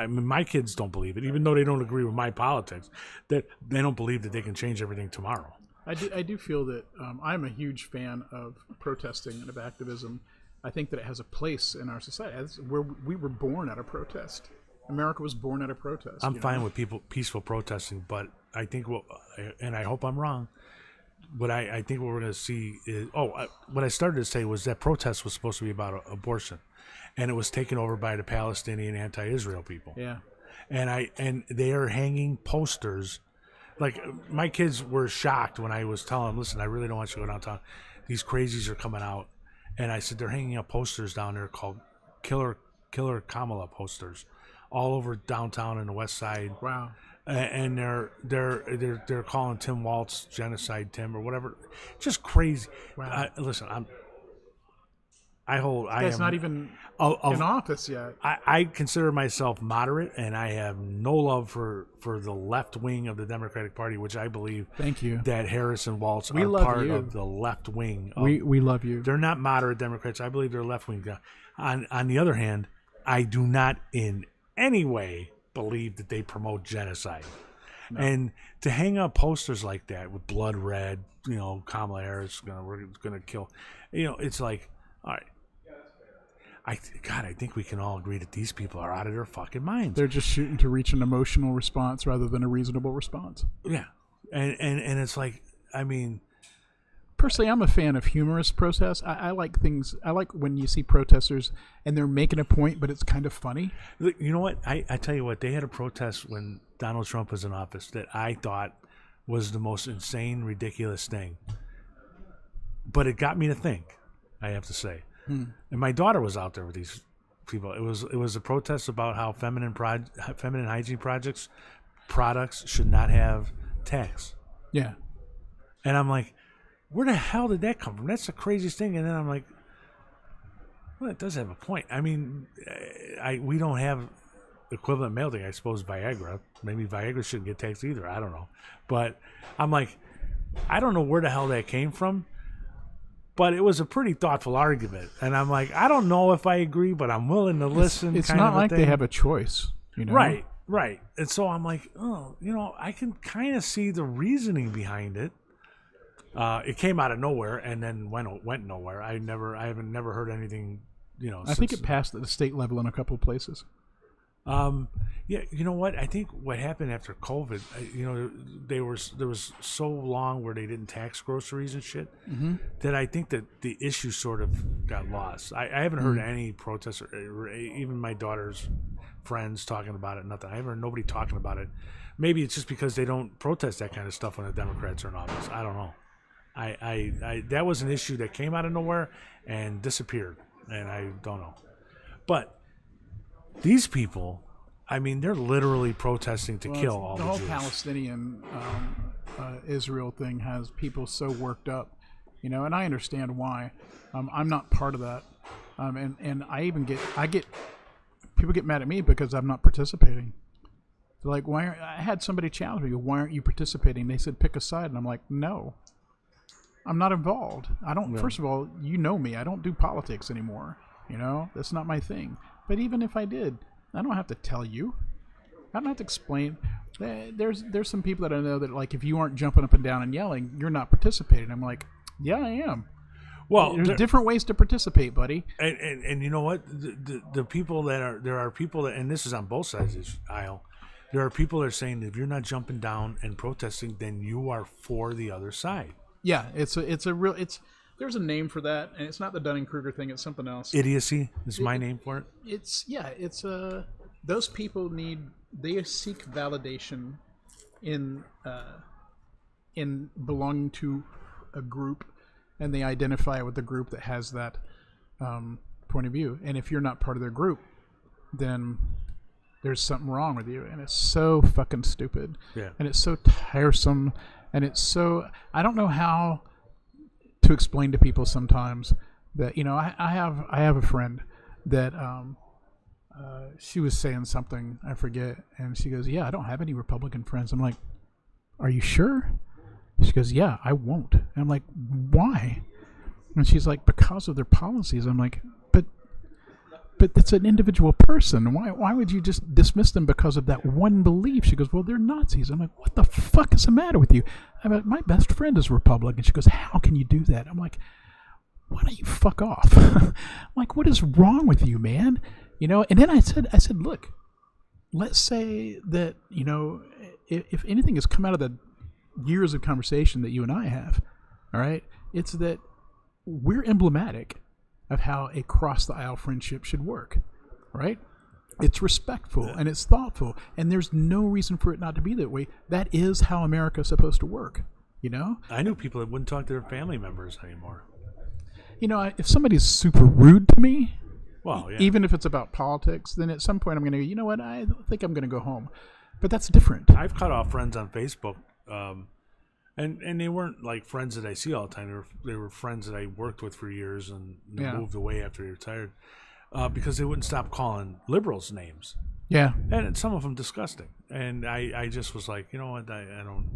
mean, my kids don't believe it, even though they don't agree with my politics. That they don't believe that they can change everything tomorrow. I do feel that I'm a huge fan of protesting and of activism. I think that it has a place in our society. We were born out of protest. America was born out of protest. I'm fine with peaceful protesting, but I think and I hope I'm wrong. What I think what we're going to see is what I started to say was that protest was supposed to be about abortion, and it was taken over by the Palestinian anti-Israel people. Yeah, and they are hanging posters. Like, my kids were shocked when I was telling them, listen, I really don't want you to go downtown. These crazies are coming out, and I said they're hanging up posters down there called Killer Kamala posters, all over downtown and the West Side. wow. And they're calling Tim Walz genocide Tim or whatever, just crazy. Wow. Listen, That's not even in office yet. I consider myself moderate, and I have no love for the left wing of the Democratic Party, which I believe. Thank you. That Harris and Walz We are love part you. of the left wing. We love you. They're not moderate Democrats. I believe they're left wing. On the other hand, I do not in any way believe that they promote genocide. No. And to hang up posters like that with blood red, Kamala Harris we're gonna kill, it's like, all right. I think we can all agree that these people are out of their fucking minds. They're just shooting to reach an emotional response rather than a reasonable response. Yeah, and it's like, I mean, personally, I'm a fan of humorous protests. I like things. I like when you see protesters and they're making a point, but it's kind of funny. You know what? I tell you what, they had a protest when Donald Trump was in office that I thought was the most insane, ridiculous thing. But it got me to think, I have to say. And my daughter was out there with these people. It was a protest about how feminine hygiene products should not have tax. Yeah. And I'm like, where the hell did that come from? That's the craziest thing. And then I'm like, well, it does have a point. I mean, we don't have equivalent male thing. I suppose Viagra. Maybe Viagra shouldn't get taxed either. I don't know. But I'm like, I don't know where the hell that came from. But it was a pretty thoughtful argument. And I'm like, I don't know if I agree, but I'm willing to listen. It's not like they have a choice. Right. And so I'm like, I can kind of see the reasoning behind it. It came out of nowhere and then went nowhere. I haven't never heard anything, I think it passed at the state level in a couple of places. Yeah, you know what? I think what happened after COVID, there was so long where they didn't tax groceries and shit that I think that the issue sort of got lost. I haven't heard any protests, or even my daughter's friends talking about it. Nothing. I haven't heard nobody talking about it. Maybe it's just because they don't protest that kind of stuff when the Democrats are in office. I don't know. I that was an issue that came out of nowhere and disappeared, and I don't know. But these people, I mean, they're literally protesting to kill all the Jews. The whole Palestinian Israel thing has people so worked up, and I understand why. I'm not part of that, and I get people get mad at me because I'm not participating. They're like, I had somebody challenge me, why aren't you participating? They said pick a side, and I'm like, no, I'm not involved. I don't. Yeah. First of all, you know me. I don't do politics anymore. That's not my thing. But even if I did, I don't have to tell you. I don't have to explain. There's some people that I know that, like, if you aren't jumping up and down and yelling, you're not participating. I'm like, yeah, I am. Well, there's different ways to participate, buddy. And you know what? The people there are people that, and this is on both sides of the aisle, there are people that are saying that if you're not jumping down and protesting, then you are for the other side. Yeah, there's a name for that, and it's not the Dunning-Kruger thing. It's something else. Idiocy is my name for it. It's those people they seek validation in belonging to a group, and they identify with the group that has that point of view. And if you're not part of their group, then there's something wrong with you, and it's so fucking stupid. Yeah. And it's so tiresome, and it's so, I don't know how to explain to people sometimes that, I have a friend that she was saying something, I forget, and she goes, yeah, I don't have any Republican friends. I'm like, are you sure? She goes, yeah, I won't. And I'm like, why? And she's like, because of their policies. I'm like, but it's an individual person. Why would you just dismiss them because of that one belief? She goes, well, they're Nazis. I'm like, what the fuck is the matter with you? I'm like, my best friend is Republican. She goes, how can you do that? I'm like, why don't you fuck off? I'm like, what is wrong with you, man? And then I said, look, let's say that, if anything has come out of the years of conversation that you and I have, all right, it's that we're emblematic of how a cross-the-aisle friendship should work, right? It's respectful and it's thoughtful, and there's no reason for it not to be that way. That is how America's supposed to work, I knew people that wouldn't talk to their family members anymore. If somebody's super rude to me, Well, yeah. even if it's about politics, then at some point I'm going to go, you know what, I think I'm going to go home. But that's different. I've cut off friends on Facebook, and they weren't like friends that I see all the time. They were friends that I worked with for years and moved away after they retired, because they wouldn't stop calling liberals names. Yeah. And some of them disgusting. And I just was like, you know what, I don't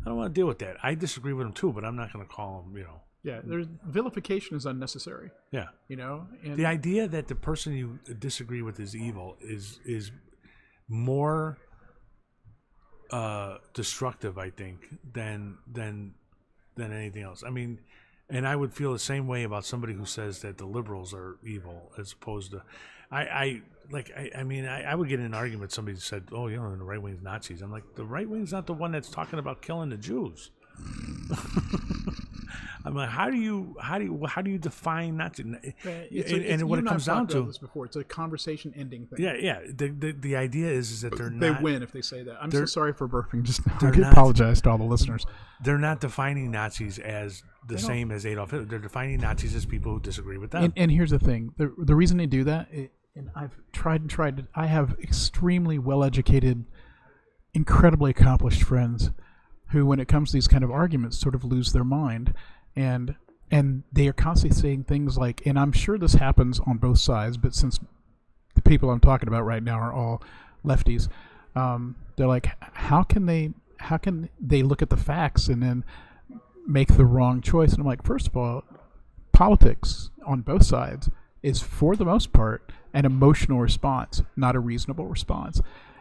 want to deal with that. I disagree with them too, but I'm not going to call them, Yeah, vilification is unnecessary. Yeah. And the idea that the person you disagree with is evil is more destructive, I think, than anything else. I mean, and I would feel the same way about somebody who says that the liberals are evil, as opposed to, I would get in an argument. Somebody said, "Oh, the right wing's Nazis." I'm like, the right wing's not the one that's talking about killing the Jews. I'm like, how do you define Nazi? And what it comes down to, this before, it's a conversation ending thing. Yeah. The idea is that they win if they say that. I'm so sorry for burping just now. I not, apologize to all the listeners. They're not defining Nazis as the same as Adolf Hitler. They're defining Nazis as people who disagree with them. And here's the thing: the reason they do that, and I've tried. I have extremely well-educated, incredibly accomplished friends who, when it comes to these kind of arguments, sort of lose their mind. And they are constantly saying things like, and I'm sure this happens on both sides, but since the people I'm talking about right now are all lefties, they're like, how can they look at the facts and then make the wrong choice? And I'm like, first of all, politics on both sides is, for the most part, an emotional response, not a reasonable response.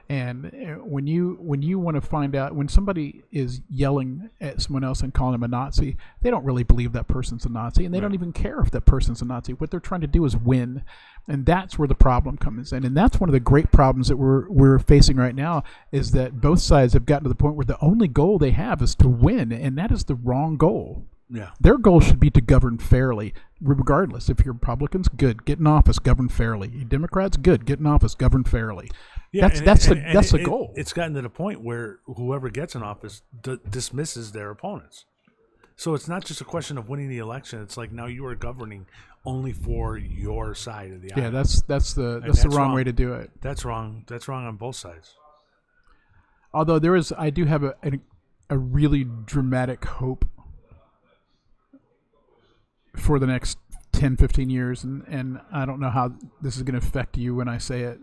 And when you want to find out, when somebody is yelling at someone else and calling them a Nazi, they don't really believe that person's a Nazi, and they don't even care if that person's a Nazi. What they're trying to do is win, and that's where the problem comes in. And that's one of the great problems that we're facing right now, is that both sides have gotten to the point where the only goal they have is to win, and that is the wrong goal. Yeah. Their goal should be to govern fairly, regardless. If you're Republicans, good, get in office, govern fairly. You Democrats, good, get in office, govern fairly. Yeah, that's the goal. It's gotten to the point where whoever gets in office dismisses their opponents. So it's not just a question of winning the election. It's like, now you are governing only for your side of the aisle. Yeah, that's the wrong way to do it. That's wrong. That's wrong on both sides. Although I do have a really dramatic hope for the next 10, 15 years, and I don't know how this is going to affect you when I say it,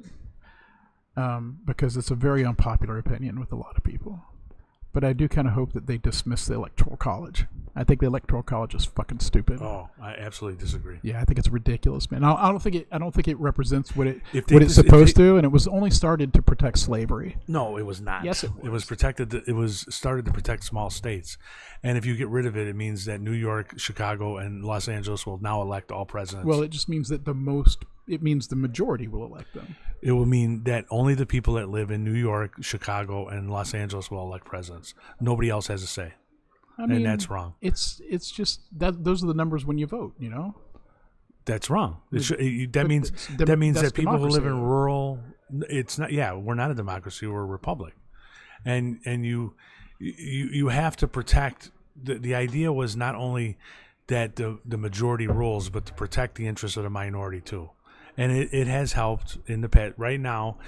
because it's a very unpopular opinion with a lot of people. But I do kind of hope that they dismiss the Electoral College. I think the Electoral College is fucking stupid. Oh, I absolutely disagree. Yeah, I think it's ridiculous, man. I don't think it represents what it's supposed to, and it was only started to protect slavery. No, it was not. Yes, it was. It was started to protect small states, and if you get rid of it, it means that New York, Chicago, and Los Angeles will now elect all presidents. Well, it just means that the majority will elect them. It will mean that only the people that live in New York, Chicago, and Los Angeles will elect presidents. Nobody else has a say. And that's wrong. It's just that those are the numbers when you vote, That's wrong. That means that people who live in rural, it's not. Yeah, we're not a democracy. We're a republic, and you have to protect. The idea was not only that the majority rules, but to protect the interests of the minority too. And it has helped in the past. Right now,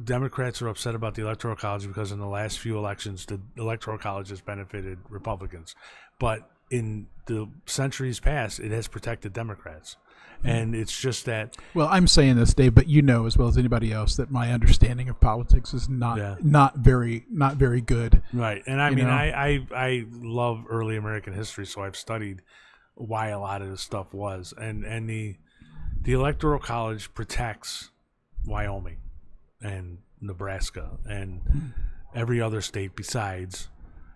Democrats are upset about the Electoral College because in the last few elections, the Electoral College has benefited Republicans. But in the centuries past, it has protected Democrats. And it's just that... Well, I'm saying this, Dave, but you know as well as anybody else that my understanding of politics is not very good. Right. And I love early American history, so I've studied why a lot of this stuff was. And the Electoral College protects Wyoming and Nebraska and every other state besides.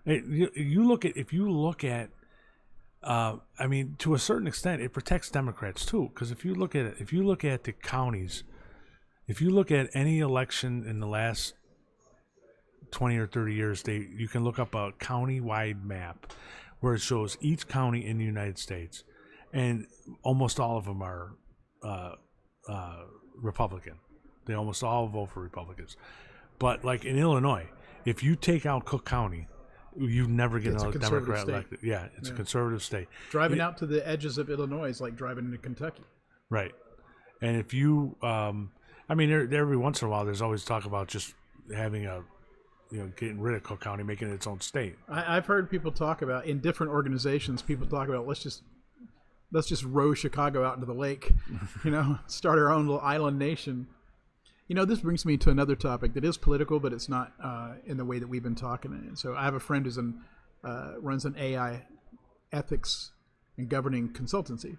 If you look at to a certain extent, it protects Democrats too. Because if you look at the counties, If you look at any election in the last 20 or 30 years, you can look up a county-wide map where it shows each county in the United States, and almost all of them are Republican. They almost all vote for Republicans. But like in Illinois, if you take out Cook County, you never get a Democrat elected. Yeah, it's a conservative state. Driving out to the edges of Illinois is like driving into Kentucky. Right. And if you, every once in a while, there's always talk about just having getting rid of Cook County, making it its own state. I've heard people talk about, in different organizations, people talk about, let's just row Chicago out into the lake, start our own little island nation. This brings me to another topic that is political, but it's not in the way that we've been talking. So I have a friend who's runs an AI ethics and governing consultancy.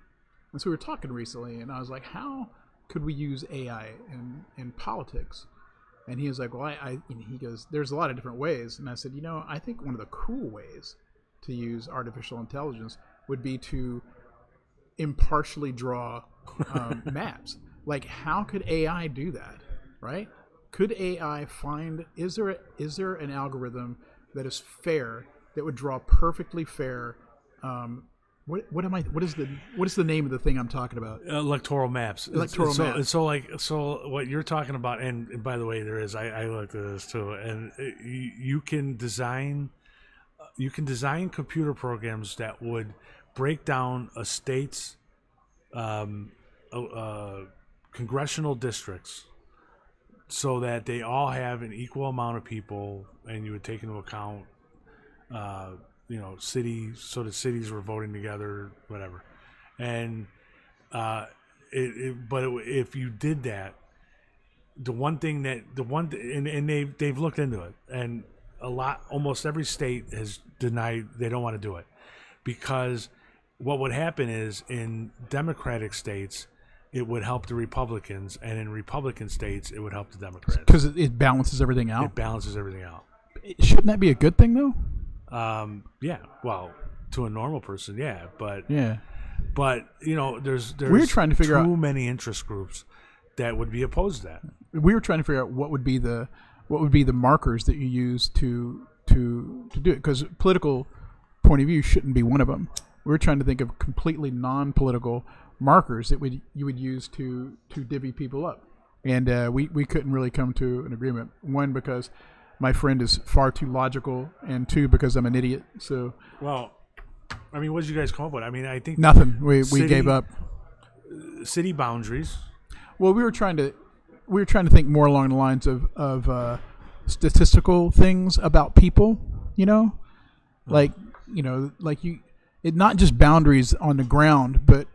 And so we were talking recently, and I was like, how could we use AI in politics? And he was like, well, and he goes, there's a lot of different ways. And I said, I think one of the cool ways to use artificial intelligence would be to impartially draw maps. Like, how could AI do that, right? Could AI find, is there an algorithm that is fair, that would draw perfectly fair, what is the name of the thing I'm talking about? Electoral maps. Maps. So what you're talking about, and by the way, I looked at this too, and you can design computer programs that would break down a state's congressional districts so that they all have an equal amount of people, and you would take into account cities, so the cities were voting together, whatever. And if you did that, and they've looked into it, and almost every state has denied they don't want to do it, because what would happen is in Democratic states it would help the Republicans, and in Republican states it would help the Democrats, because it balances everything out. It balances everything out. Shouldn't that be a good thing though? Yeah. Well, to a normal person, yeah, but yeah. But there's we're trying to figure out too many interest groups that would be opposed to that. We were trying to figure out what would be the markers that you use to do it, because political point of view shouldn't be one of them. We were trying to think of completely non-political markers that you would use to divvy people up, and we couldn't really come to an agreement. One, because my friend is far too logical, and two, because I'm an idiot. So, well, what did you guys come up with? I think nothing. We gave up. City boundaries. Well, we were trying to think more along the lines of statistical things about people. It not just boundaries on the ground, but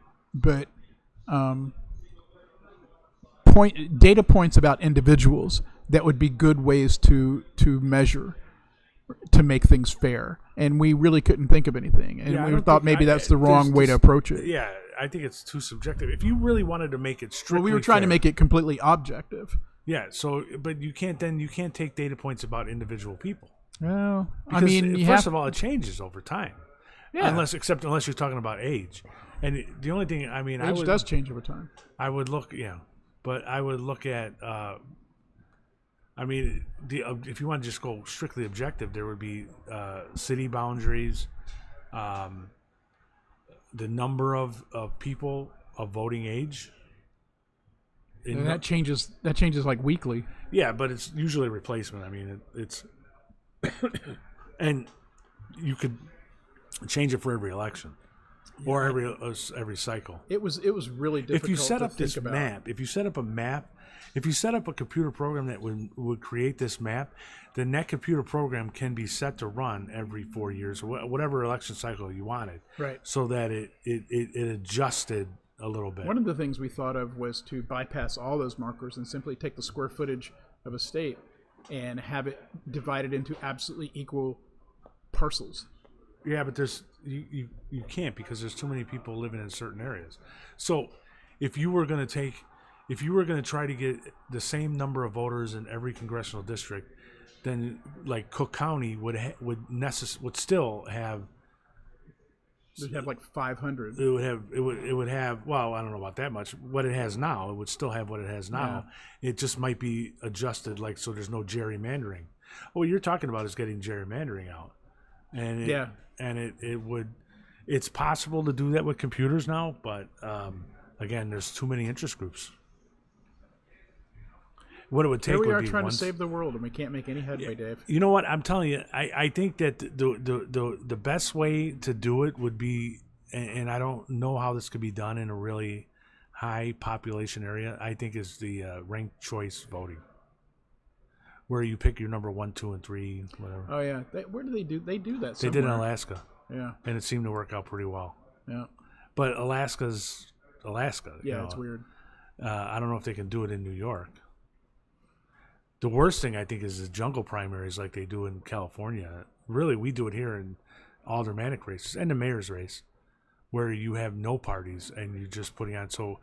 data points about individuals that would be good ways to measure, to make things fair. And we really couldn't think of anything. And we thought maybe that's the wrong way to approach it. Yeah, I think it's too subjective. If you really wanted to make it strictly we were trying to make it completely objective. Yeah, but you can't take data points about individual people. Well, because first of all, it changes over time. Yeah. Unless you're talking about age. And the only thing, age does change over time. I would look, but I would look at, if you want to just go strictly objective, there would be city boundaries, the number of people of voting age. And that changes like weekly. Yeah, but it's usually a replacement. It's and you could change it for every election. Or every cycle. It was really difficult. If you set up this map, if you set up a computer program that would create this map, then that computer program can be set to run every 4 years, or whatever election cycle you wanted. Right. So that it adjusted a little bit. One of the things we thought of was to bypass all those markers and simply take the square footage of a state and have it divided into absolutely equal parcels. Yeah, but you can't, because there's too many people living in certain areas. So if you were going to try to get the same number of voters in every congressional district, then like Cook County would still have They'd have like 500. It would have, well, I don't know about that much. What it has now, it would still have what it has now. Yeah. It just might be adjusted, like, so there's no gerrymandering. What you're talking about is getting gerrymandering out, and it's possible to do that with computers now, but again, there's too many interest groups. What it would take. Here we are trying to save the world, and we can't make any headway, Dave. You know what? I'm telling you, I think that the best way to do it would be, and I don't know how this could be done in a really high population area. I think is the ranked choice voting, where you pick your number 1, 2, and 3, whatever. Oh yeah, where do they do? They do that. Somewhere. They did in Alaska. Yeah, and it seemed to work out pretty well. Yeah, but Alaska's Alaska. Yeah, it's weird. I don't know if they can do it in New York. The worst thing I think is the jungle primaries like they do in California. Really, we do it here in aldermanic races and the mayor's race, where you have no parties and you're just putting on. So,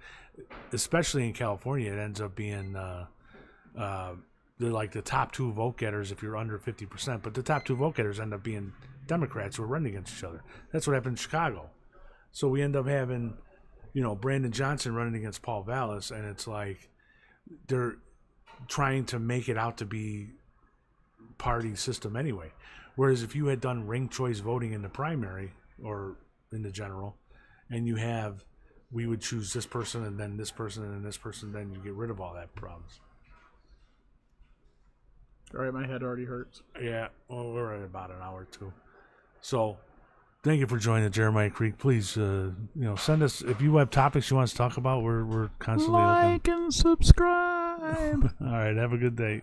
especially in California, it ends up being they're like the top 2 vote getters if you're under 50%. But the top 2 vote getters end up being Democrats who are running against each other. That's what happened in Chicago. So we end up having, Brandon Johnson running against Paul Vallis, and it's like they're trying to make it out to be party system anyway. Whereas if you had done ranked choice voting in the primary or in the general, and we would choose this person and then this person and then this person, then you get rid of all that problems. All right, my head already hurts. Yeah, well, we're at about an hour or two. So thank you for joining the Jeremiah Creek. Please, send us, if you have topics you want us to talk about, we're constantly open. Like and subscribe. All right, have a good day.